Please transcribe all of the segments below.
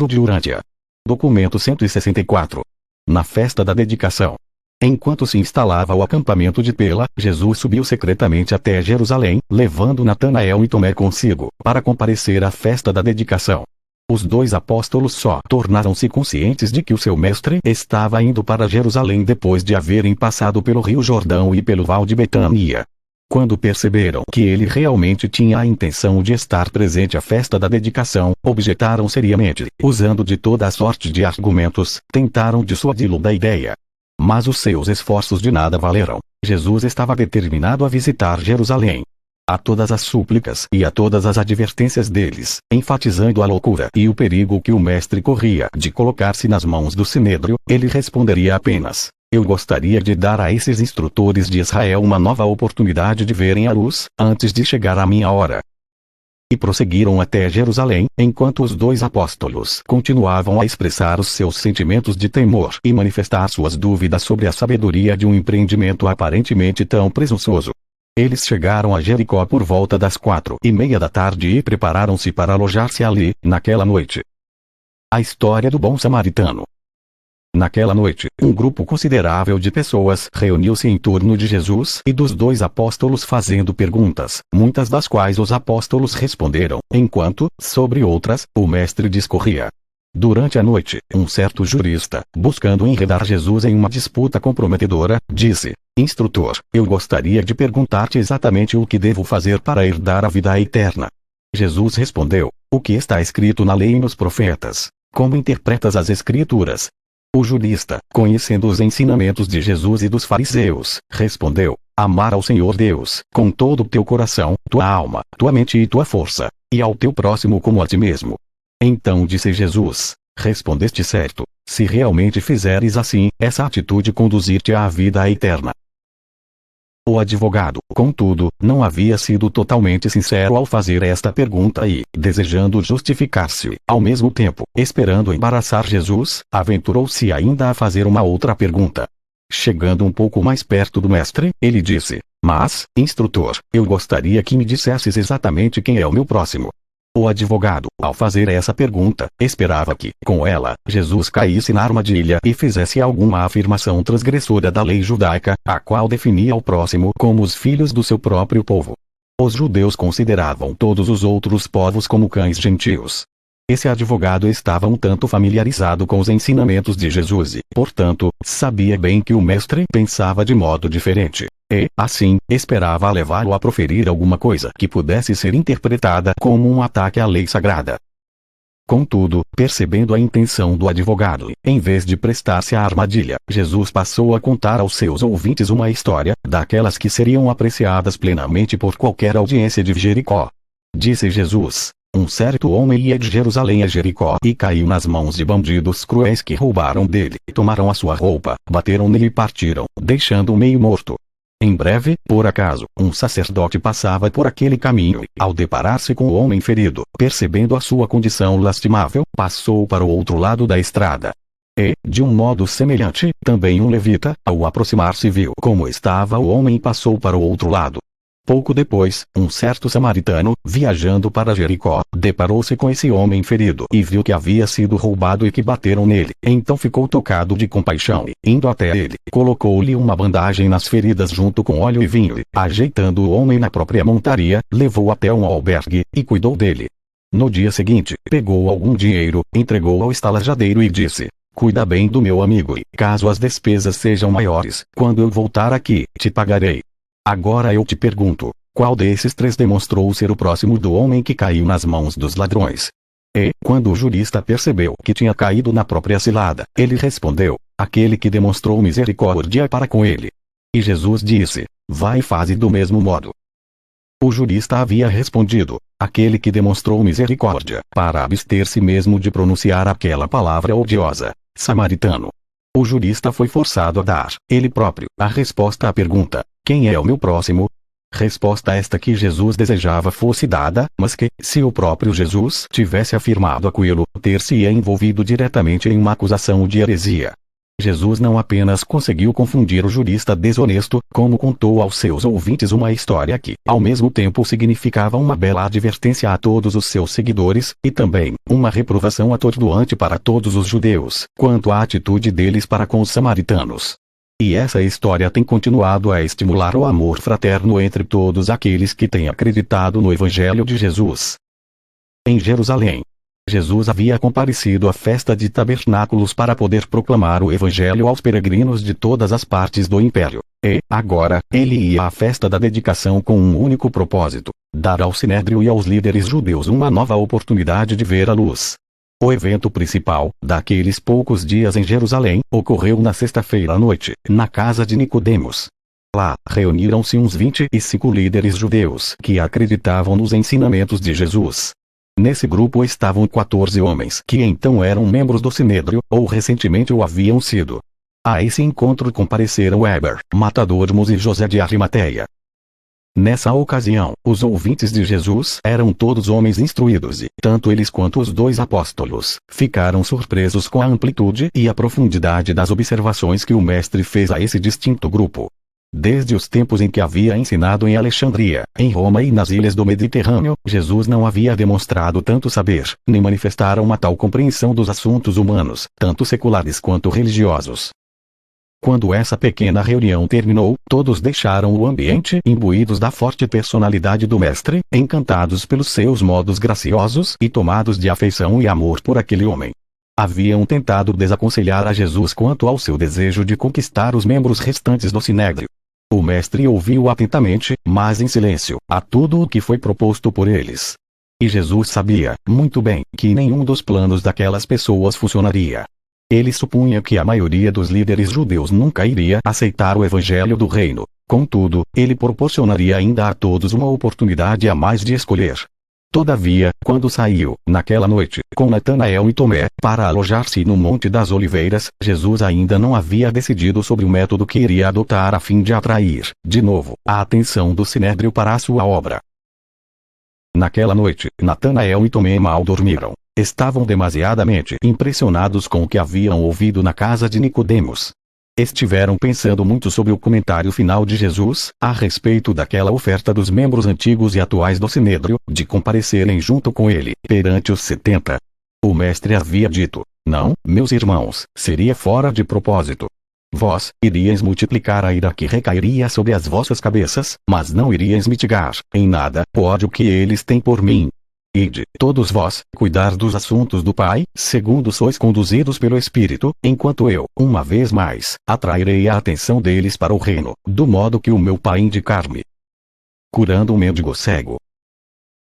de Urântia. Documento 164. Na festa da dedicação. Enquanto se instalava o acampamento de Pela, Jesus subiu secretamente até Jerusalém, levando Natanael e Tomé consigo, para comparecer à festa da dedicação. Os dois apóstolos só tornaram-se conscientes de que o seu mestre estava indo para Jerusalém depois de haverem passado pelo Rio Jordão e pelo Val de Betânia. Quando perceberam que ele realmente tinha a intenção de estar presente à festa da dedicação, objetaram seriamente, usando de toda a sorte de argumentos, tentaram dissuadi-lo da ideia. Mas os seus esforços de nada valeram. Jesus estava determinado a visitar Jerusalém. A todas as súplicas e a todas as advertências deles, enfatizando a loucura e o perigo que o mestre corria de colocar-se nas mãos do Sinédrio, ele responderia apenas: eu gostaria de dar a esses instrutores de Israel uma nova oportunidade de verem a luz, antes de chegar a minha hora. E prosseguiram até Jerusalém, enquanto os dois apóstolos continuavam a expressar os seus sentimentos de temor e manifestar suas dúvidas sobre a sabedoria de um empreendimento aparentemente tão presunçoso. Eles chegaram a Jericó por volta das 4:30 da tarde e prepararam-se para alojar-se ali, naquela noite. A história do bom samaritano. Naquela noite, um grupo considerável de pessoas reuniu-se em torno de Jesus e dos dois apóstolos fazendo perguntas, muitas das quais os apóstolos responderam, enquanto, sobre outras, o mestre discorria. Durante a noite, um certo jurista, buscando enredar Jesus em uma disputa comprometedora, disse: Instrutor, eu gostaria de perguntar-te exatamente o que devo fazer para herdar a vida eterna. Jesus respondeu: o que está escrito na lei e nos profetas? Como interpretas as escrituras? O jurista, conhecendo os ensinamentos de Jesus e dos fariseus, respondeu: amar ao Senhor Deus, com todo o teu coração, tua alma, tua mente e tua força, e ao teu próximo como a ti mesmo. Então disse Jesus: respondeste certo, se realmente fizeres assim, essa atitude conduzir-te à vida eterna. O advogado, contudo, não havia sido totalmente sincero ao fazer esta pergunta e, desejando justificar-se, ao mesmo tempo, esperando embaraçar Jesus, aventurou-se ainda a fazer uma outra pergunta. Chegando um pouco mais perto do mestre, ele disse: mas, instrutor, eu gostaria que me dissesses exatamente quem é o meu próximo. O advogado, ao fazer essa pergunta, esperava que, com ela, Jesus caísse na armadilha e fizesse alguma afirmação transgressora da lei judaica, a qual definia o próximo como os filhos do seu próprio povo. Os judeus consideravam todos os outros povos como cães gentios. Esse advogado estava um tanto familiarizado com os ensinamentos de Jesus e, portanto, sabia bem que o mestre pensava de modo diferente. E, assim, esperava levá-lo a proferir alguma coisa que pudesse ser interpretada como um ataque à lei sagrada. Contudo, percebendo a intenção do advogado, em vez de prestar-se à armadilha, Jesus passou a contar aos seus ouvintes uma história, daquelas que seriam apreciadas plenamente por qualquer audiência de Jericó. Disse Jesus: um certo homem ia de Jerusalém a Jericó e caiu nas mãos de bandidos cruéis que roubaram dele, tomaram a sua roupa, bateram nele e partiram, deixando-o meio morto. Em breve, por acaso, um sacerdote passava por aquele caminho e, ao deparar-se com o homem ferido, percebendo a sua condição lastimável, passou para o outro lado da estrada. E, de um modo semelhante, também um levita, ao aproximar-se viu como estava o homem e passou para o outro lado. Pouco depois, um certo samaritano, viajando para Jericó, deparou-se com esse homem ferido e viu que havia sido roubado e que bateram nele. Então ficou tocado de compaixão e, indo até ele, colocou-lhe uma bandagem nas feridas junto com óleo e vinho e, ajeitando o homem na própria montaria, levou até um albergue e cuidou dele. No dia seguinte, pegou algum dinheiro, entregou ao estalajadeiro e disse: cuida bem do meu amigo e, caso as despesas sejam maiores, quando eu voltar aqui, te pagarei. Agora eu te pergunto, qual desses três demonstrou ser o próximo do homem que caiu nas mãos dos ladrões? E, quando o jurista percebeu que tinha caído na própria cilada, ele respondeu: aquele que demonstrou misericórdia para com ele. E Jesus disse: vai e faze do mesmo modo. O jurista havia respondido: aquele que demonstrou misericórdia, para abster-se mesmo de pronunciar aquela palavra odiosa, samaritano. O jurista foi forçado a dar, ele próprio, a resposta à pergunta: quem é o meu próximo? Resposta esta que Jesus desejava fosse dada, mas que, se o próprio Jesus tivesse afirmado aquilo, ter-se-ia envolvido diretamente em uma acusação de heresia. Jesus não apenas conseguiu confundir o jurista desonesto, como contou aos seus ouvintes uma história que, ao mesmo tempo, significava uma bela advertência a todos os seus seguidores, e também uma reprovação atordoante para todos os judeus, quanto à atitude deles para com os samaritanos. E essa história tem continuado a estimular o amor fraterno entre todos aqueles que têm acreditado no Evangelho de Jesus. Em Jerusalém, Jesus havia comparecido à festa de tabernáculos para poder proclamar o Evangelho aos peregrinos de todas as partes do império. E, agora, ele ia à festa da dedicação com um único propósito: dar ao Sinédrio e aos líderes judeus uma nova oportunidade de ver a luz. O evento principal, daqueles poucos dias em Jerusalém, ocorreu na sexta-feira à noite, na casa de Nicodemos. Lá, reuniram-se uns 25 líderes judeus que acreditavam nos ensinamentos de Jesus. Nesse grupo estavam 14 homens que então eram membros do Sinédrio, ou recentemente o haviam sido. A esse encontro compareceram Heber, Matadormos e José de Arimateia. Nessa ocasião, os ouvintes de Jesus eram todos homens instruídos e, tanto eles quanto os 2 apóstolos, ficaram surpresos com a amplitude e a profundidade das observações que o mestre fez a esse distinto grupo. Desde os tempos em que havia ensinado em Alexandria, em Roma e nas ilhas do Mediterrâneo, Jesus não havia demonstrado tanto saber, nem manifestara uma tal compreensão dos assuntos humanos, tanto seculares quanto religiosos. Quando essa pequena reunião terminou, todos deixaram o ambiente imbuídos da forte personalidade do mestre, encantados pelos seus modos graciosos e tomados de afeição e amor por aquele homem. Haviam tentado desaconselhar a Jesus quanto ao seu desejo de conquistar os membros restantes do Sinédrio. O mestre ouviu atentamente, mas em silêncio, a tudo o que foi proposto por eles. E Jesus sabia, muito bem, que nenhum dos planos daquelas pessoas funcionaria. Ele supunha que a maioria dos líderes judeus nunca iria aceitar o Evangelho do Reino. Contudo, ele proporcionaria ainda a todos uma oportunidade a mais de escolher. Todavia, quando saiu, naquela noite, com Natanael e Tomé, para alojar-se no Monte das Oliveiras, Jesus ainda não havia decidido sobre o método que iria adotar a fim de atrair, de novo, a atenção do Sinédrio para a sua obra. Naquela noite, Natanael e Tomé mal dormiram. Estavam demasiadamente impressionados com o que haviam ouvido na casa de Nicodemos. Estiveram pensando muito sobre o comentário final de Jesus, a respeito daquela oferta dos membros antigos e atuais do Sinédrio, de comparecerem junto com ele, perante os 70. O mestre havia dito: não, meus irmãos, seria fora de propósito. Vós iríeis multiplicar a ira que recairia sobre as vossas cabeças, mas não iríeis mitigar, em nada, o ódio que eles têm por mim. Ide, todos vós, cuidar dos assuntos do Pai, segundo sois conduzidos pelo Espírito, enquanto eu, uma vez mais, atrairei a atenção deles para o reino, do modo que o meu Pai indicar-me. Curando um mendigo cego.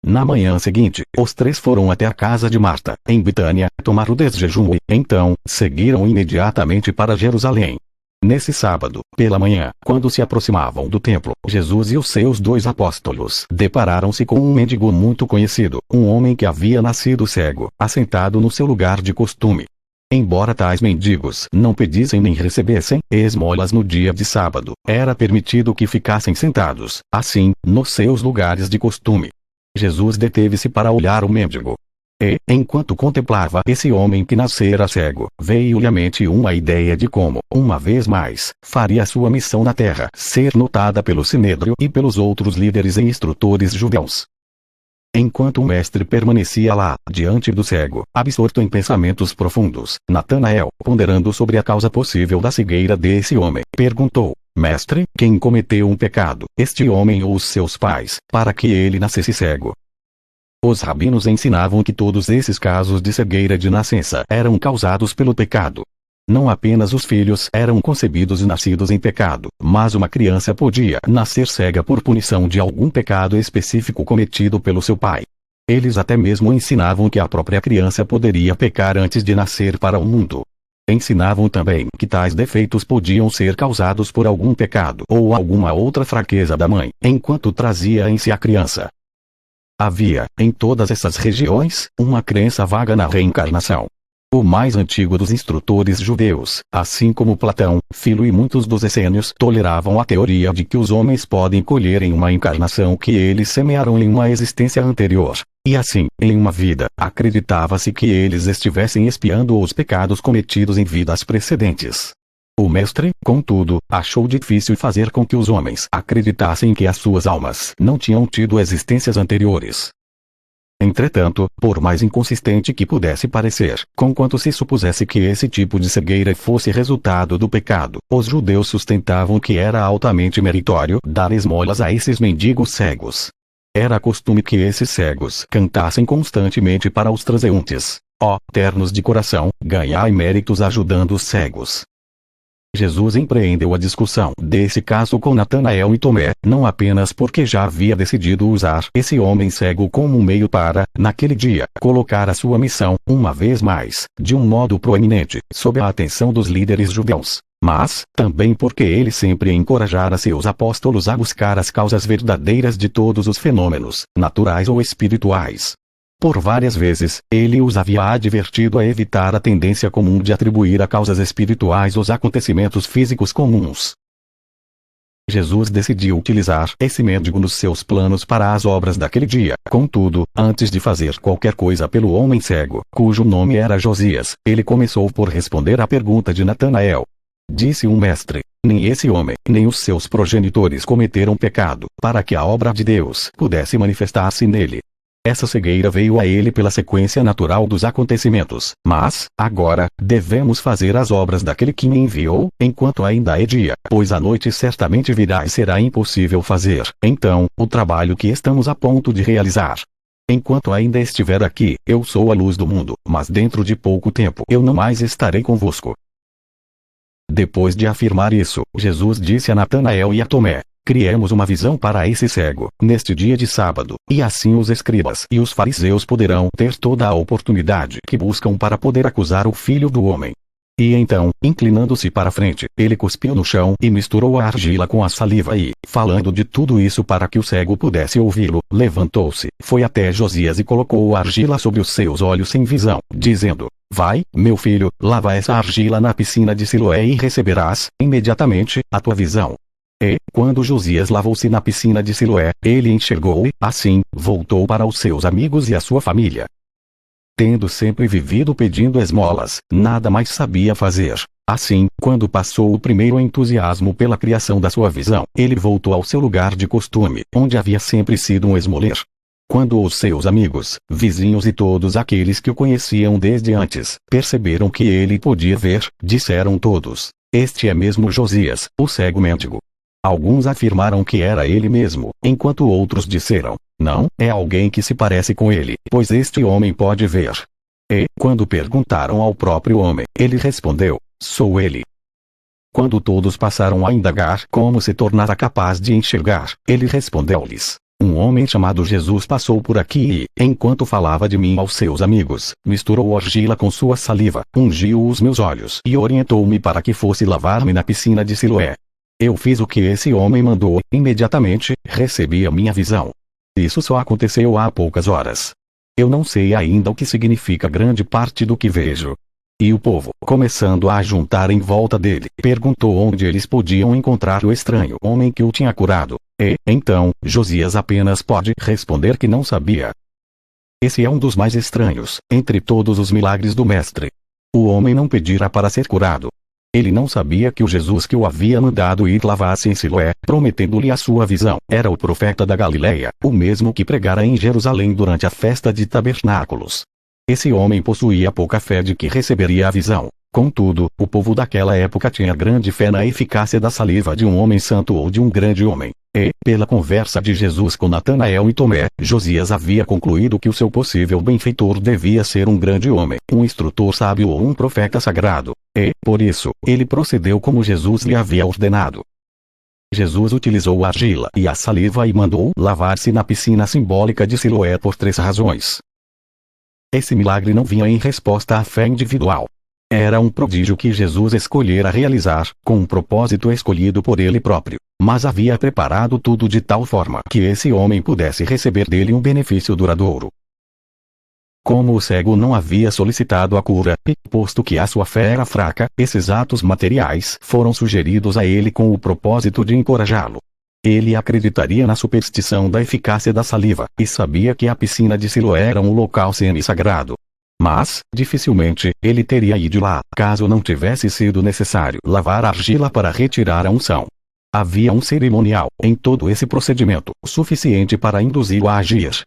Na manhã seguinte, os 3 foram até a casa de Marta, em Betânia, tomar o desjejum e, então, seguiram imediatamente para Jerusalém. Nesse sábado, pela manhã, quando se aproximavam do templo, Jesus e os seus 2 apóstolos depararam-se com um mendigo muito conhecido, um homem que havia nascido cego, assentado no seu lugar de costume. Embora tais mendigos não pedissem nem recebessem esmolas no dia de sábado, era permitido que ficassem sentados, assim, nos seus lugares de costume. Jesus deteve-se para olhar o mendigo. E, enquanto contemplava esse homem que nascera cego, veio-lhe à mente uma ideia de como, uma vez mais, faria sua missão na terra ser notada pelo Sinédrio e pelos outros líderes e instrutores judeus. Enquanto o mestre permanecia lá, diante do cego, absorto em pensamentos profundos, Natanael, ponderando sobre a causa possível da cegueira desse homem, perguntou: Mestre, quem cometeu um pecado, este homem ou os seus pais, para que ele nascesse cego? Os rabinos ensinavam que todos esses casos de cegueira de nascença eram causados pelo pecado. Não apenas os filhos eram concebidos e nascidos em pecado, mas uma criança podia nascer cega por punição de algum pecado específico cometido pelo seu pai. Eles até mesmo ensinavam que a própria criança poderia pecar antes de nascer para o mundo. Ensinavam também que tais defeitos podiam ser causados por algum pecado ou alguma outra fraqueza da mãe, enquanto trazia em si a criança. Havia, em todas essas regiões, uma crença vaga na reencarnação. O mais antigo dos instrutores judeus, assim como Platão, Filo e muitos dos essênios, toleravam a teoria de que os homens podem colher em uma encarnação que eles semearam em uma existência anterior. E assim, em uma vida, acreditava-se que eles estivessem expiando os pecados cometidos em vidas precedentes. O mestre, contudo, achou difícil fazer com que os homens acreditassem que as suas almas não tinham tido existências anteriores. Entretanto, por mais inconsistente que pudesse parecer, conquanto se supusesse que esse tipo de cegueira fosse resultado do pecado, os judeus sustentavam que era altamente meritório dar esmolas a esses mendigos cegos. Era costume que esses cegos cantassem constantemente para os transeuntes: ó, ternos de coração, ganhai méritos ajudando os cegos. Jesus empreendeu a discussão desse caso com Natanael e Tomé, não apenas porque já havia decidido usar esse homem cego como um meio para, naquele dia, colocar a sua missão, uma vez mais, de um modo proeminente, sob a atenção dos líderes judeus, mas, também porque ele sempre encorajara seus apóstolos a buscar as causas verdadeiras de todos os fenômenos, naturais ou espirituais. Por várias vezes, ele os havia advertido a evitar a tendência comum de atribuir a causas espirituais os acontecimentos físicos comuns. Jesus decidiu utilizar esse mendigo nos seus planos para as obras daquele dia. Contudo, antes de fazer qualquer coisa pelo homem cego, cujo nome era Josias, ele começou por responder à pergunta de Natanael. Disse o mestre: nem esse homem, nem os seus progenitores cometeram pecado, para que a obra de Deus pudesse manifestar-se nele. Essa cegueira veio a ele pela sequência natural dos acontecimentos, mas, agora, devemos fazer as obras daquele que me enviou, enquanto ainda é dia, pois a noite certamente virá e será impossível fazer, então, o trabalho que estamos a ponto de realizar. Enquanto ainda estiver aqui, eu sou a luz do mundo, mas dentro de pouco tempo eu não mais estarei convosco. Depois de afirmar isso, Jesus disse a Natanael e a Tomé: criemos uma visão para esse cego, neste dia de sábado, e assim os escribas e os fariseus poderão ter toda a oportunidade que buscam para poder acusar o Filho do Homem. E então, inclinando-se para a frente, ele cuspiu no chão e misturou a argila com a saliva e, falando de tudo isso para que o cego pudesse ouvi-lo, levantou-se, foi até Josias e colocou a argila sobre os seus olhos sem visão, dizendo: vai, meu filho, lava essa argila na piscina de Siloé e receberás, imediatamente, a tua visão. E, quando Josias lavou-se na piscina de Siloé, ele enxergou e, assim, voltou para os seus amigos e a sua família. Tendo sempre vivido pedindo esmolas, nada mais sabia fazer. Assim, quando passou o primeiro entusiasmo pela criação da sua visão, ele voltou ao seu lugar de costume, onde havia sempre sido um esmoler. Quando os seus amigos, vizinhos e todos aqueles que o conheciam desde antes, perceberam que ele podia ver, disseram todos: este é mesmo Josias, o cego mendigo. Alguns afirmaram que era ele mesmo, enquanto outros disseram: não, é alguém que se parece com ele, pois este homem pode ver. E, quando perguntaram ao próprio homem, ele respondeu: sou ele. Quando todos passaram a indagar como se tornara capaz de enxergar, ele respondeu-lhes: um homem chamado Jesus passou por aqui e, enquanto falava de mim aos seus amigos, misturou argila com sua saliva, ungiu os meus olhos e orientou-me para que fosse lavar-me na piscina de Siloé. Eu fiz o que esse homem mandou, imediatamente, recebi a minha visão. Isso só aconteceu há poucas horas. Eu não sei ainda o que significa grande parte do que vejo. E o povo, começando a juntar em volta dele, perguntou onde eles podiam encontrar o estranho homem que o tinha curado. E, então, Josias apenas pôde responder que não sabia. Esse é um dos mais estranhos, entre todos os milagres do Mestre. O homem não pedira para ser curado. Ele não sabia que o Jesus que o havia mandado ir lavar-se em Siloé, prometendo-lhe a sua visão, era o profeta da Galileia, o mesmo que pregara em Jerusalém durante a festa de tabernáculos. Esse homem possuía pouca fé de que receberia a visão. Contudo, o povo daquela época tinha grande fé na eficácia da saliva de um homem santo ou de um grande homem. E, pela conversa de Jesus com Natanael e Tomé, Josias havia concluído que o seu possível benfeitor devia ser um grande homem, um instrutor sábio ou um profeta sagrado. E, por isso, ele procedeu como Jesus lhe havia ordenado. Jesus utilizou a argila e a saliva e mandou lavar-se na piscina simbólica de Siloé por 3 razões. Esse milagre não vinha em resposta à fé individual. Era um prodígio que Jesus escolhera realizar, com um propósito escolhido por ele próprio, mas havia preparado tudo de tal forma que esse homem pudesse receber dele um benefício duradouro. Como o cego não havia solicitado a cura, e, posto que a sua fé era fraca, esses atos materiais foram sugeridos a ele com o propósito de encorajá-lo. Ele acreditaria na superstição da eficácia da saliva, e sabia que a piscina de Siloé era um local semi-sagrado. Mas, dificilmente, ele teria ido lá, caso não tivesse sido necessário lavar a argila para retirar a unção. Havia um cerimonial em todo esse procedimento, suficiente para induzi-lo a agir.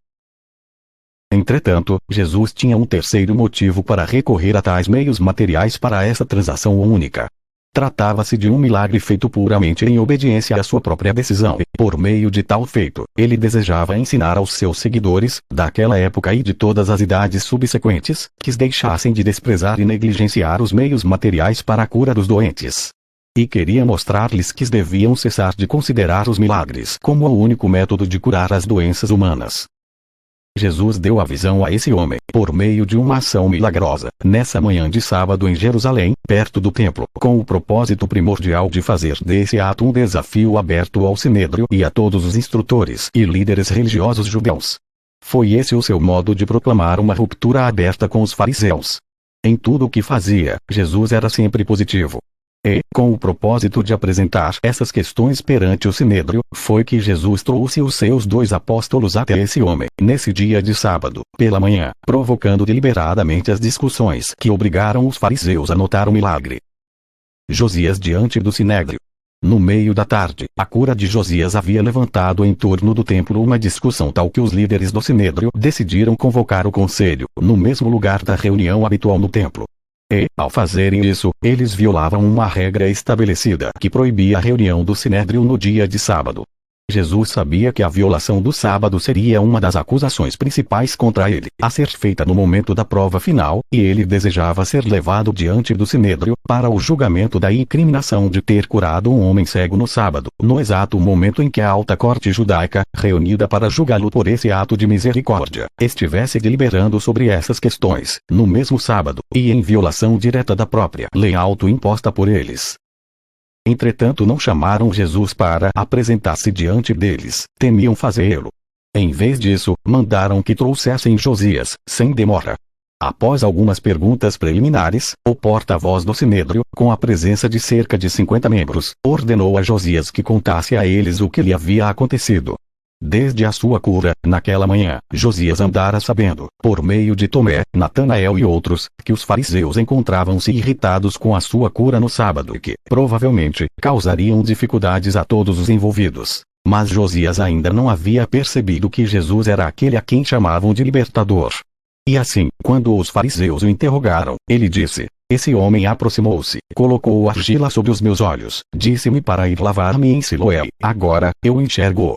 Entretanto, Jesus tinha um terceiro motivo para recorrer a tais meios materiais para essa transação única. Tratava-se de um milagre feito puramente em obediência à sua própria decisão e, por meio de tal feito, ele desejava ensinar aos seus seguidores, daquela época e de todas as idades subsequentes, que deixassem de desprezar e negligenciar os meios materiais para a cura dos doentes. E queria mostrar-lhes que deviam cessar de considerar os milagres como o único método de curar as doenças humanas. Jesus deu a visão a esse homem, por meio de uma ação milagrosa, nessa manhã de sábado em Jerusalém, perto do templo, com o propósito primordial de fazer desse ato um desafio aberto ao sinédrio e a todos os instrutores e líderes religiosos judeus. Foi esse o seu modo de proclamar uma ruptura aberta com os fariseus. Em tudo o que fazia, Jesus era sempre positivo. E, com o propósito de apresentar essas questões perante o sinédrio, foi que Jesus trouxe os seus 2 apóstolos até esse homem, nesse dia de sábado, pela manhã, provocando deliberadamente as discussões que obrigaram os fariseus a notar o milagre. Josias diante do sinédrio. No meio da tarde, a cura de Josias havia levantado em torno do templo uma discussão tal que os líderes do sinédrio decidiram convocar o conselho, no mesmo lugar da reunião habitual no templo. E, ao fazerem isso, eles violavam uma regra estabelecida que proibia a reunião do sinédrio no dia de sábado. Jesus sabia que a violação do sábado seria uma das acusações principais contra ele, a ser feita no momento da prova final, e ele desejava ser levado diante do sinédrio, para o julgamento da incriminação de ter curado um homem cego no sábado, no exato momento em que a alta corte judaica, reunida para julgá-lo por esse ato de misericórdia, estivesse deliberando sobre essas questões, no mesmo sábado, e em violação direta da própria lei autoimposta por eles. Entretanto não chamaram Jesus para apresentar-se diante deles, temiam fazê-lo. Em vez disso, mandaram que trouxessem Josias, sem demora. Após algumas perguntas preliminares, o porta-voz do sinédrio, com a presença de cerca de 50 membros, ordenou a Josias que contasse a eles o que lhe havia acontecido. Desde a sua cura, naquela manhã, Josias andara sabendo, por meio de Tomé, Natanael e outros, que os fariseus encontravam-se irritados com a sua cura no sábado e que, provavelmente, causariam dificuldades a todos os envolvidos. Mas Josias ainda não havia percebido que Jesus era aquele a quem chamavam de libertador. E assim, quando os fariseus o interrogaram, ele disse: "Esse homem aproximou-se, colocou argila sobre os meus olhos, disse-me para ir lavar-me em Siloé, agora, eu enxergo."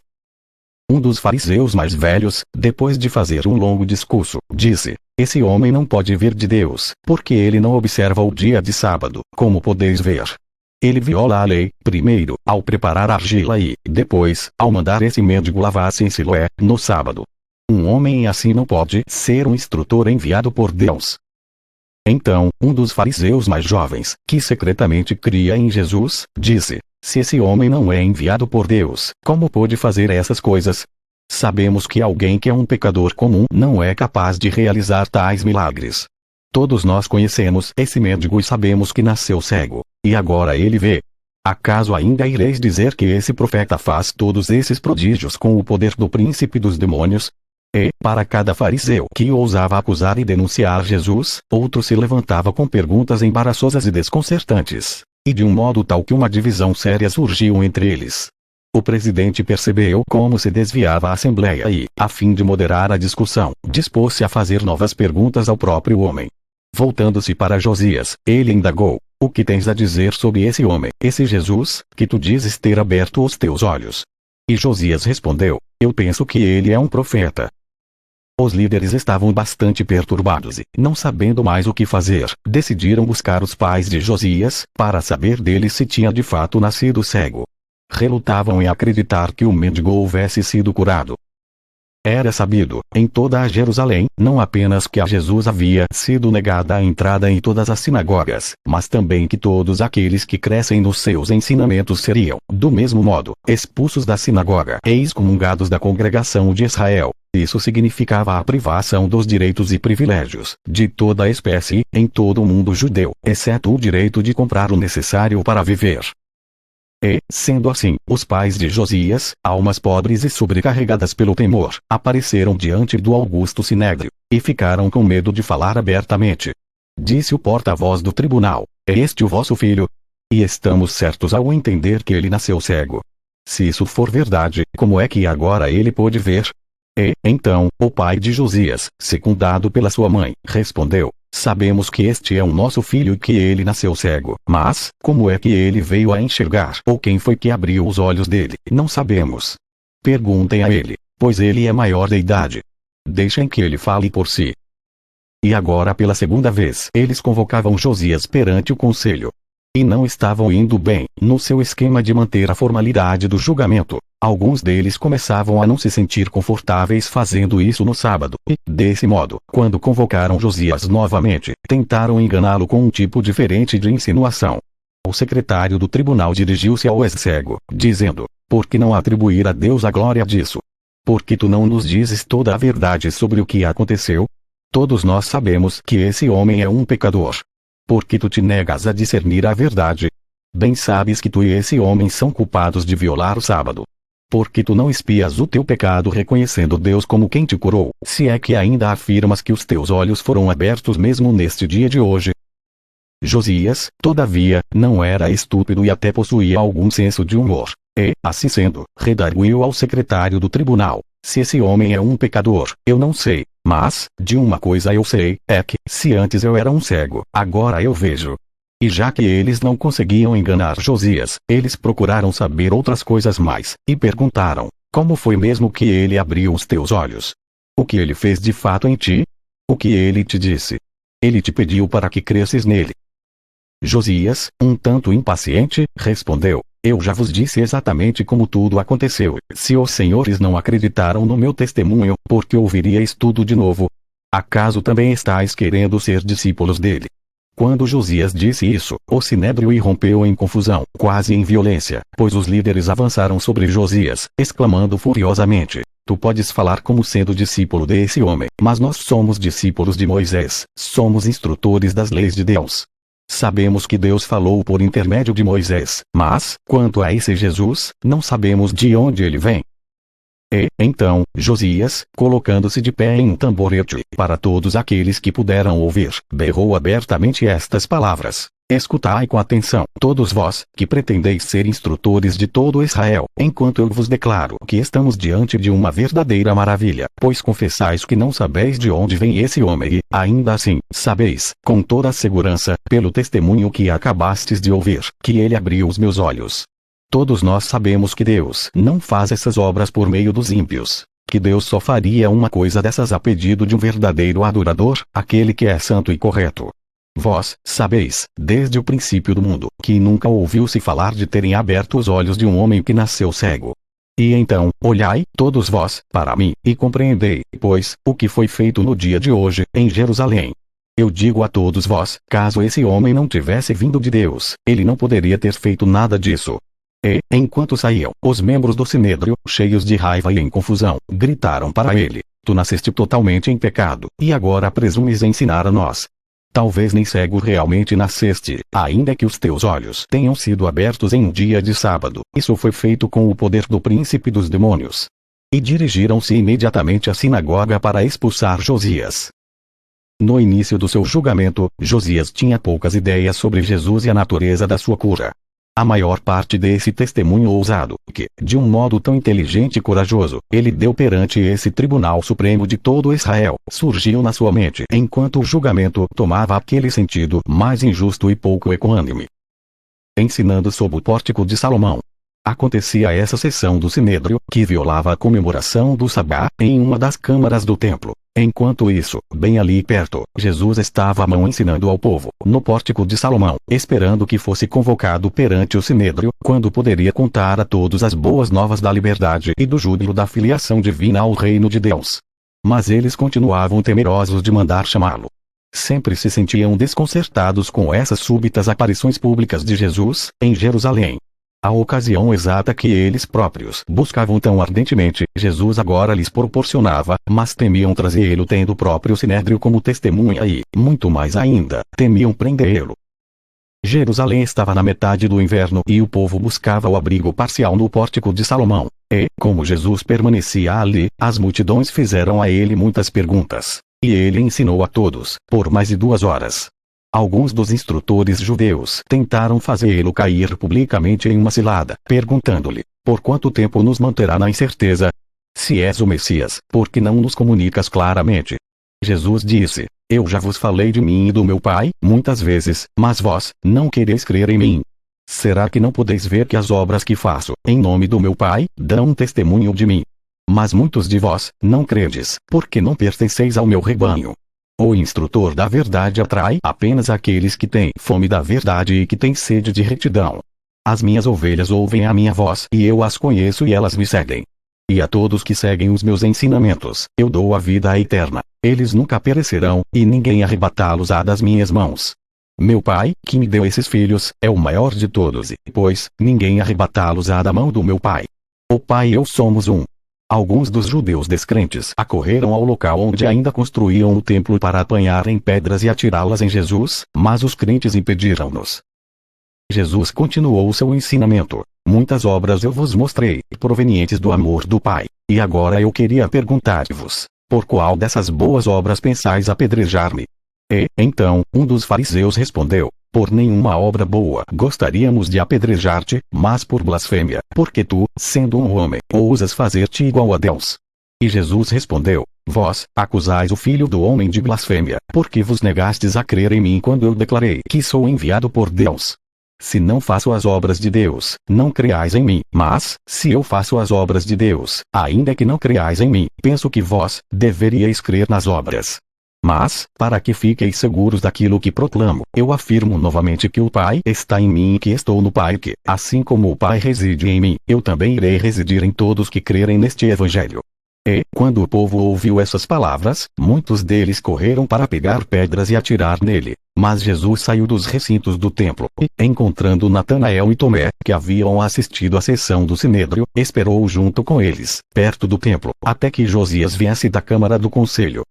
Um dos fariseus mais velhos, depois de fazer um longo discurso, disse: "Esse homem não pode vir de Deus, porque ele não observa o dia de sábado, como podeis ver. Ele viola a lei, primeiro, ao preparar a argila e, depois, ao mandar esse mendigo lavar-se em Siloé, no sábado. Um homem assim não pode ser um instrutor enviado por Deus." Então, um dos fariseus mais jovens, que secretamente cria em Jesus, disse: "Se esse homem não é enviado por Deus, como pôde fazer essas coisas? Sabemos que alguém que é um pecador comum não é capaz de realizar tais milagres. Todos nós conhecemos esse mendigo e sabemos que nasceu cego, e agora ele vê. Acaso ainda ireis dizer que esse profeta faz todos esses prodígios com o poder do príncipe dos demônios?" E, para cada fariseu que ousava acusar e denunciar Jesus, outro se levantava com perguntas embaraçosas e desconcertantes, e de um modo tal que uma divisão séria surgiu entre eles. O presidente percebeu como se desviava a assembleia e, a fim de moderar a discussão, dispôs-se a fazer novas perguntas ao próprio homem. Voltando-se para Josias, ele indagou: "O que tens a dizer sobre esse homem, esse Jesus, que tu dizes ter aberto os teus olhos?" E Josias respondeu: "Eu penso que ele é um profeta." Os líderes estavam bastante perturbados e, não sabendo mais o que fazer, decidiram buscar os pais de Josias, para saber dele se tinha de fato nascido cego. Relutavam em acreditar que o mendigo houvesse sido curado. Era sabido, em toda a Jerusalém, não apenas que a Jesus havia sido negada a entrada em todas as sinagogas, mas também que todos aqueles que crescem nos seus ensinamentos seriam, do mesmo modo, expulsos da sinagoga e excomungados da congregação de Israel. Isso significava a privação dos direitos e privilégios, de toda a espécie, em todo o mundo judeu, exceto o direito de comprar o necessário para viver. E, sendo assim, os pais de Josias, almas pobres e sobrecarregadas pelo temor, apareceram diante do augusto sinédrio. e ficaram com medo de falar abertamente. Disse o porta-voz do tribunal: é este o vosso filho? E estamos certos ao entender que ele nasceu cego. Se isso for verdade, como é que agora ele pôde ver? E, então, o pai de Josias, secundado pela sua mãe, respondeu: sabemos que este é o nosso filho e que ele nasceu cego, mas, como é que ele veio a enxergar? Ou quem foi que abriu os olhos dele? Não sabemos. Perguntem a ele, pois ele é maior de idade. Deixem que ele fale por si. E agora pela segunda vez eles convocavam Josias perante o conselho. E não estavam indo bem, no seu esquema de manter a formalidade do julgamento. Alguns deles começavam a não se sentir confortáveis fazendo isso no sábado, e, desse modo, quando convocaram Josias novamente, tentaram enganá-lo com um tipo diferente de insinuação. O secretário do tribunal dirigiu-se ao ex-cego, dizendo: por que não atribuir a Deus a glória disso? Por que tu não nos dizes toda a verdade sobre o que aconteceu? Todos nós sabemos que esse homem é um pecador. Por que tu te negas a discernir a verdade? Bem sabes que tu e esse homem são culpados de violar o sábado. Por que tu não espias o teu pecado reconhecendo Deus como quem te curou, se é que ainda afirmas que os teus olhos foram abertos mesmo neste dia de hoje? Josias, todavia, não era estúpido e até possuía algum senso de humor. E, assim sendo, redarguiu ao secretário do tribunal: se esse homem é um pecador, eu não sei. Mas, de uma coisa eu sei, é que, se antes eu era um cego, agora eu vejo. E já que eles não conseguiam enganar Josias, eles procuraram saber outras coisas mais, e perguntaram: como foi mesmo que ele abriu os teus olhos? O que ele fez de fato em ti? O que ele te disse? Ele te pediu para que cresces nele. Josias, um tanto impaciente, respondeu: eu já vos disse exatamente como tudo aconteceu. Se os senhores não acreditaram no meu testemunho, por que ouviríeis tudo de novo? Acaso também estáis querendo ser discípulos dele? Quando Josias disse isso, o sinédrio irrompeu em confusão, quase em violência, pois os líderes avançaram sobre Josias, exclamando furiosamente: tu podes falar como sendo discípulo desse homem, mas nós somos discípulos de Moisés, somos instrutores das leis de Deus. Sabemos que Deus falou por intermédio de Moisés, mas, quanto a esse Jesus, não sabemos de onde ele vem. E, então, Josias, colocando-se de pé em um tamborete, para todos aqueles que puderam ouvir, berrou abertamente estas palavras: escutai com atenção, todos vós, que pretendeis ser instrutores de todo Israel, enquanto eu vos declaro que estamos diante de uma verdadeira maravilha, pois confessais que não sabeis de onde vem esse homem e, ainda assim, sabeis, com toda a segurança, pelo testemunho que acabastes de ouvir, que ele abriu os meus olhos. Todos nós sabemos que Deus não faz essas obras por meio dos ímpios, que Deus só faria uma coisa dessas a pedido de um verdadeiro adorador, aquele que é santo e correto. Vós sabeis, desde o princípio do mundo, que nunca ouviu-se falar de terem aberto os olhos de um homem que nasceu cego. E então, olhai, todos vós, para mim, e compreendei, pois, o que foi feito no dia de hoje, em Jerusalém. Eu digo a todos vós, caso esse homem não tivesse vindo de Deus, ele não poderia ter feito nada disso. E, enquanto saíam, os membros do sinédrio, cheios de raiva e em confusão, gritaram para ele: tu nasceste totalmente em pecado, e agora presumes ensinar a nós. Talvez nem cego realmente nasceste, ainda que os teus olhos tenham sido abertos em um dia de sábado. Isso foi feito com o poder do príncipe dos demônios. E dirigiram-se imediatamente à sinagoga para expulsar Josias. No início do seu julgamento, Josias tinha poucas ideias sobre Jesus e a natureza da sua cura. A maior parte desse testemunho ousado, que, de um modo tão inteligente e corajoso, ele deu perante esse tribunal supremo de todo Israel, surgiu na sua mente enquanto o julgamento tomava aquele sentido mais injusto e pouco equânime. Ensinando sob o pórtico de Salomão. Acontecia essa sessão do sinédrio, que violava a comemoração do sabá, em uma das câmaras do templo. Enquanto isso, bem ali perto, Jesus estava à mão ensinando ao povo, no pórtico de Salomão, esperando que fosse convocado perante o sinédrio, quando poderia contar a todos as boas novas da liberdade e do júbilo da filiação divina ao reino de Deus. Mas eles continuavam temerosos de mandar chamá-lo. Sempre se sentiam desconcertados com essas súbitas aparições públicas de Jesus, em Jerusalém. A ocasião exata que eles próprios buscavam tão ardentemente, Jesus agora lhes proporcionava, mas temiam trazê-lo tendo o próprio sinédrio como testemunha e, muito mais ainda, temiam prendê-lo. Jerusalém estava na metade do inverno e o povo buscava o abrigo parcial no pórtico de Salomão. E, como Jesus permanecia ali, as multidões fizeram a ele muitas perguntas. E ele ensinou a todos, por mais de 2 horas. Alguns dos instrutores judeus tentaram fazê-lo cair publicamente em uma cilada, perguntando-lhe: por quanto tempo nos manterá na incerteza? Se és o Messias, por que não nos comunicas claramente? Jesus disse: eu já vos falei de mim e do meu Pai, muitas vezes, mas vós não quereis crer em mim. Será que não podeis ver que as obras que faço, em nome do meu Pai, dão um testemunho de mim? Mas muitos de vós não credes, porque não pertenceis ao meu rebanho. O instrutor da verdade atrai apenas aqueles que têm fome da verdade e que têm sede de retidão. As minhas ovelhas ouvem a minha voz e eu as conheço e elas me seguem. E a todos que seguem os meus ensinamentos, eu dou a vida eterna. Eles nunca perecerão, e ninguém arrebatá-los-á das minhas mãos. Meu Pai, que me deu esses filhos, é o maior de todos e, pois, ninguém arrebatá-los-á da mão do meu Pai. O Pai e eu somos um. Alguns dos judeus descrentes acorreram ao local onde ainda construíam o templo para apanharem pedras e atirá-las em Jesus, mas os crentes impediram-nos. Jesus continuou seu ensinamento: muitas obras eu vos mostrei, provenientes do amor do Pai, e agora eu queria perguntar-vos: por qual dessas boas obras pensais apedrejar-me? E, então, um dos fariseus respondeu: por nenhuma obra boa gostaríamos de apedrejar-te, mas por blasfêmia, porque tu, sendo um homem, ousas fazer-te igual a Deus. E Jesus respondeu: vós acusais o Filho do Homem de blasfêmia, porque vos negastes a crer em mim quando eu declarei que sou enviado por Deus. Se não faço as obras de Deus, não creais em mim, mas, se eu faço as obras de Deus, ainda que não creais em mim, penso que vós deveríeis crer nas obras. Mas, para que fiqueis seguros daquilo que proclamo, eu afirmo novamente que o Pai está em mim e que estou no Pai, que, assim como o Pai reside em mim, eu também irei residir em todos que crerem neste Evangelho. E, quando o povo ouviu essas palavras, muitos deles correram para pegar pedras e atirar nele. Mas Jesus saiu dos recintos do templo, e, encontrando Natanael e Tomé, que haviam assistido à sessão do Sinédrio, esperou junto com eles, perto do templo, até que Josias viesse da câmara do conselho.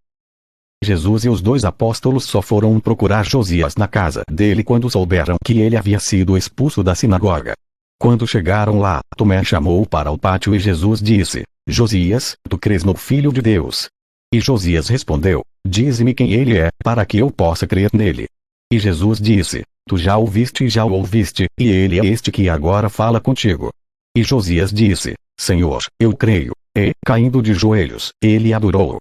Jesus e os 2 apóstolos só foram procurar Josias na casa dele quando souberam que ele havia sido expulso da sinagoga. Quando chegaram lá, Tomé chamou-o para o pátio e Jesus disse: Josias, tu crês no Filho de Deus? E Josias respondeu: dize-me quem ele é, para que eu possa crer nele. E Jesus disse: tu já o viste e já o ouviste, e ele é este que agora fala contigo. E Josias disse: Senhor, eu creio. E, caindo de joelhos, ele adorou-o.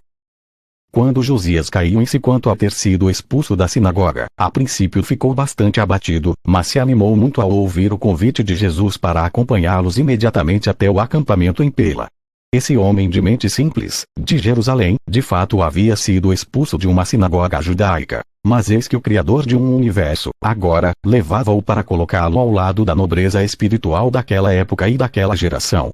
Quando Josias caiu em si quanto a ter sido expulso da sinagoga, a princípio ficou bastante abatido, mas se animou muito ao ouvir o convite de Jesus para acompanhá-los imediatamente até o acampamento em Pela. Esse homem de mente simples, de Jerusalém, de fato havia sido expulso de uma sinagoga judaica, mas eis que o Criador de um universo, agora, levava-o para colocá-lo ao lado da nobreza espiritual daquela época e daquela geração.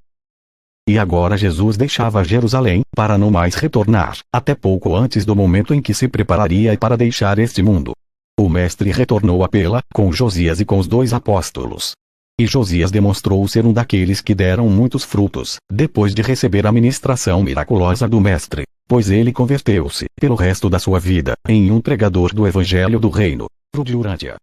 E agora Jesus deixava Jerusalém, para não mais retornar, até pouco antes do momento em que se prepararia para deixar este mundo. O Mestre retornou a Pela, com Josias e com os 2 apóstolos. E Josias demonstrou ser um daqueles que deram muitos frutos, depois de receber a ministração miraculosa do Mestre, pois ele converteu-se, pelo resto da sua vida, em um pregador do Evangelho do Reino. Durante a